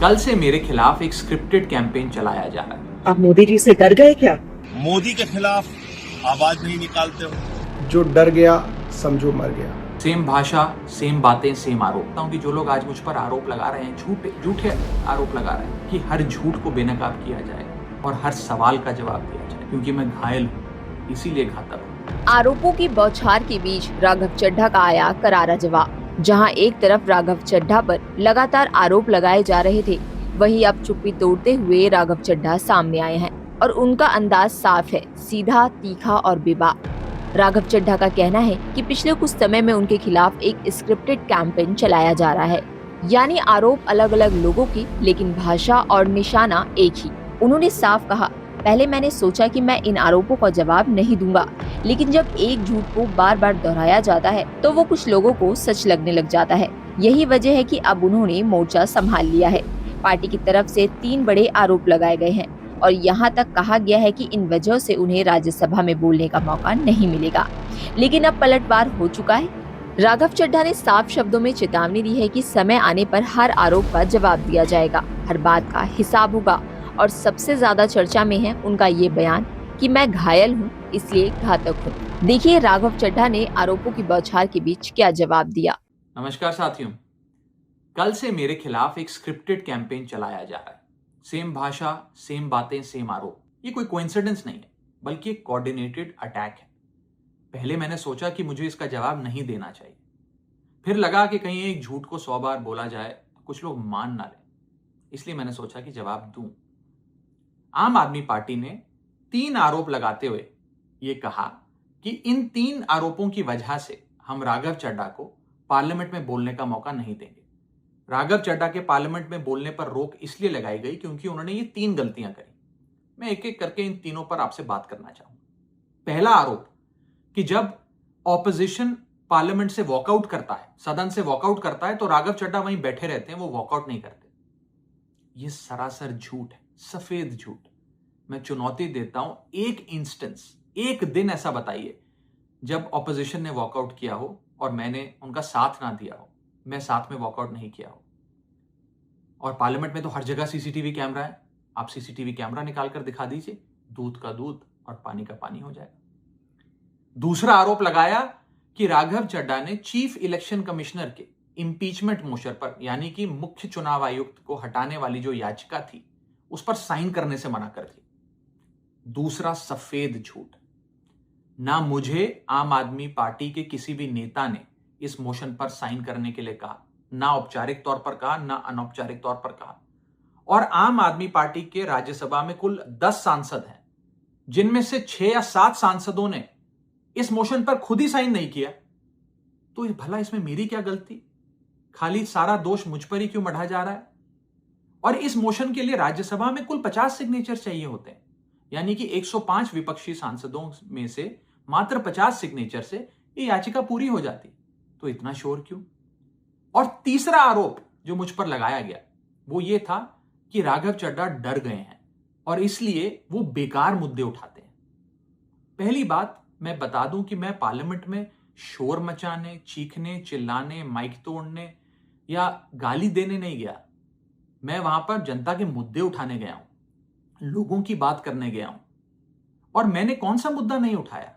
कल से मेरे खिलाफ एक स्क्रिप्टेड कैंपेन चलाया जा रहा है। आप मोदी जी से डर गए क्या? मोदी के खिलाफ आवाज नहीं निकालते हो। जो डर गया समझो मर गया। सेम भाषा, सेम बातें, सेम आरोप। कि जो लोग आज मुझ पर आरोप लगा रहे हैं, झूठे आरोप लगा रहे हैं कि हर झूठ को बेनकाब किया जाए और हर सवाल का जवाब दिया जाए, क्योंकि मैं घायल हूँ, इसीलिए घातक हूँ। आरोपों की बौछार के बीच राघव चड्ढा का आया करारा जवाब। जहां एक तरफ राघव चड्ढा पर लगातार आरोप लगाए जा रहे थे, वहीं अब चुप्पी तोड़ते हुए राघव चड्ढा सामने आए हैं और उनका अंदाज साफ है, सीधा, तीखा और बेबाक। राघव चड्ढा का कहना है कि पिछले कुछ समय में उनके खिलाफ एक स्क्रिप्टेड कैंपेन चलाया जा रहा है, यानी आरोप अलग अलग लोगों की, लेकिन भाषा और निशाना एक ही। उन्होंने साफ कहा, पहले मैंने सोचा कि मैं इन आरोपों का जवाब नहीं दूंगा, लेकिन जब एक झूठ को बार बार दोहराया जाता है तो वो कुछ लोगों को सच लगने लग जाता है। यही वजह है कि अब उन्होंने मोर्चा संभाल लिया है। पार्टी की तरफ से 3 बड़े आरोप लगाए गए हैं और यहाँ तक कहा गया है कि इन वजहों से उन्हें राज्यसभा में बोलने का मौका नहीं मिलेगा। लेकिन अब पलटवार हो चुका है। राघव चड्ढा ने साफ शब्दों में चेतावनी दी है कि समय आने पर हर आरोप का जवाब दिया जाएगा, हर बात का हिसाब होगा। और सबसे ज्यादा चर्चा में है उनका ये बयान कि मैं घायल हूँ, इसलिए घातक हूँ। देखिए राघव चड्ढा ने आरोपों की बौछार के बीच क्या जवाब दिया। नमस्कार साथियों, कल से मेरे खिलाफ एक स्क्रिप्टेड कैंपेन चलाया जा रहा है। सेम भाषा, सेम बातें, सेम आरोप। ये कोई कोइंसिडेंस नहीं है, बल्कि एक कोऑर्डिनेटेड अटैक है। पहले मैंने सोचा कि मुझे इसका जवाब नहीं देना चाहिए, फिर लगा कि कहीं एक झूठ को 100 बार बोला जाए तो कुछ लोग मान ना लें, इसलिए मैंने सोचा कि जवाब दूं। आम आदमी पार्टी ने 3 आरोप लगाते हुए ये कहा कि इन 3 आरोपों की वजह से हम राघव चड्ढा को पार्लियामेंट में बोलने का मौका नहीं देंगे। राघव चड्ढा के पार्लियामेंट में बोलने पर रोक इसलिए लगाई गई क्योंकि उन्होंने ये 3 गलतियां करी। मैं एक एक करके इन तीनों पर आपसे बात करना चाहूंगा। पहला आरोप कि जब ऑपोजिशन पार्लियामेंट से वॉकआउट करता है, सदन से वॉकआउट करता है, तो राघव चड्ढा वहीं बैठे रहते हैं, वो वॉकआउट नहीं करते। ये सरासर झूठ है, सफेद झूठ। मैं चुनौती देता हूं, एक इंस्टेंस, एक दिन ऐसा बताइए जब ऑपोजिशन ने वॉकआउट किया हो और मैंने उनका साथ ना दिया हो, मैं साथ में वॉकआउट नहीं किया हो। और पार्लियामेंट में तो हर जगह सीसीटीवी कैमरा है, आप सीसीटीवी कैमरा निकाल कर दिखा दीजिए, दूध का दूध और पानी का पानी हो जाएगा। दूसरा आरोप लगाया कि राघव चड्ढा ने चीफ इलेक्शन कमिश्नर के इंपीचमेंट मोशन पर, यानी कि मुख्य चुनाव आयुक्त को हटाने वाली जो याचिका थी, उस पर साइन करने से मना कर दिया। दूसरा सफेद झूठ। ना मुझे आम आदमी पार्टी के किसी भी नेता ने इस मोशन पर साइन करने के लिए कहा, ना औपचारिक तौर पर कहा, ना अनौपचारिक तौर पर कहा। और आम आदमी पार्टी के राज्यसभा में कुल 10 सांसद हैं, जिनमें से 6 या 7 सांसदों ने इस मोशन पर खुद ही साइन नहीं किया। तो भला इसमें मेरी क्या गलती? खाली सारा दोष मुझ पर ही क्यों मढ़ा जा रहा है? और इस मोशन के लिए राज्यसभा में कुल 50 सिग्नेचर चाहिए होते हैं, यानी कि 105 विपक्षी सांसदों में से मात्र 50 सिग्नेचर से ये याचिका पूरी हो जाती। तो इतना शोर क्यों? और तीसरा आरोप जो मुझ पर लगाया गया वो ये था कि राघव चड्ढा डर गए हैं और इसलिए वो बेकार मुद्दे उठाते हैं। पहली बात मैं बता दूं कि मैं पार्लियामेंट में शोर मचाने, चीखने, चिल्लाने, माइक तोड़ने या गाली देने नहीं गया। मैं वहां पर जनता के मुद्दे उठाने गया हूं, लोगों की बात करने गया हूं। और मैंने कौन सा मुद्दा नहीं उठाया?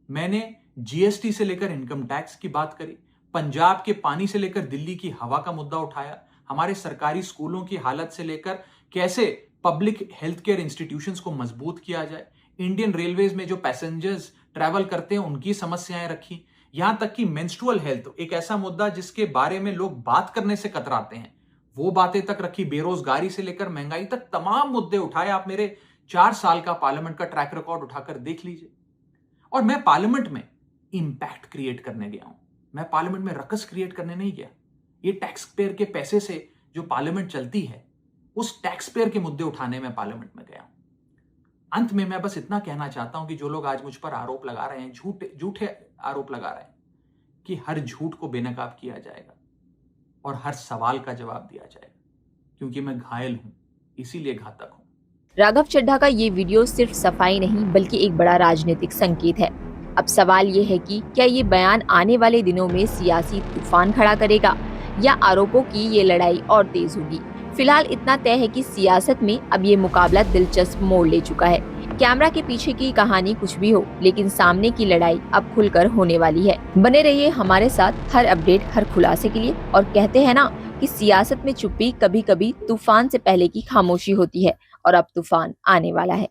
मैंने जीएसटी से लेकर इनकम टैक्स की बात करी, पंजाब के पानी से लेकर दिल्ली की हवा का मुद्दा उठाया, हमारे सरकारी स्कूलों की हालत से लेकर कैसे पब्लिक हेल्थ केयर इंस्टीट्यूशंस को मजबूत किया जाए, इंडियन रेलवेज में जो पैसेंजर्स ट्रैवल करते हैं उनकी समस्याएं रखी, यहां तक कि मेंस्ट्रुअल हेल्थ, एक ऐसा मुद्दा जिसके बारे में लोग बात करने से कतराते हैं, वो बातें तक रखी। बेरोजगारी से लेकर महंगाई तक तमाम मुद्दे उठाए। आप मेरे 4 साल का पार्लियामेंट का ट्रैक रिकॉर्ड उठाकर देख लीजिए। और मैं पार्लियामेंट में इंपैक्ट क्रिएट करने गया हूं, मैं पार्लियामेंट में रकस क्रिएट करने नहीं गया। ये टैक्स पेयर के पैसे से जो पार्लियामेंट चलती है, उस टैक्स पेयर के मुद्दे उठाने में पार्लियामेंट में गया हूं। अंत में मैं बस इतना कहना चाहता हूं कि जो लोग आज मुझ पर आरोप लगा रहे हैं, झूठे आरोप लगा रहे हैं कि हर झूठ को बेनकाब किया जाएगा और हर सवाल का जवाब दिया जाएगा, क्योंकि मैं घायल हूं, इसीलिए घातक हूं। राघव चड्ढा का ये वीडियो सिर्फ सफाई नहीं बल्कि एक बड़ा राजनीतिक संकेत है। अब सवाल ये है कि क्या ये बयान आने वाले दिनों में सियासी तूफान खड़ा करेगा या आरोपों की ये लड़ाई और तेज होगी। फिलहाल इतना तय है कि सियासत में अब ये मुकाबला दिलचस्प मोड़ ले चुका है। कैमरा के पीछे की कहानी कुछ भी हो, लेकिन सामने की लड़ाई अब खुलकर होने वाली है। बने रहिए हमारे साथ हर अपडेट, हर खुलासे के लिए। और कहते हैं ना कि सियासत में चुप्पी कभी कभी तूफान से पहले की खामोशी होती है, और अब तूफान आने वाला है।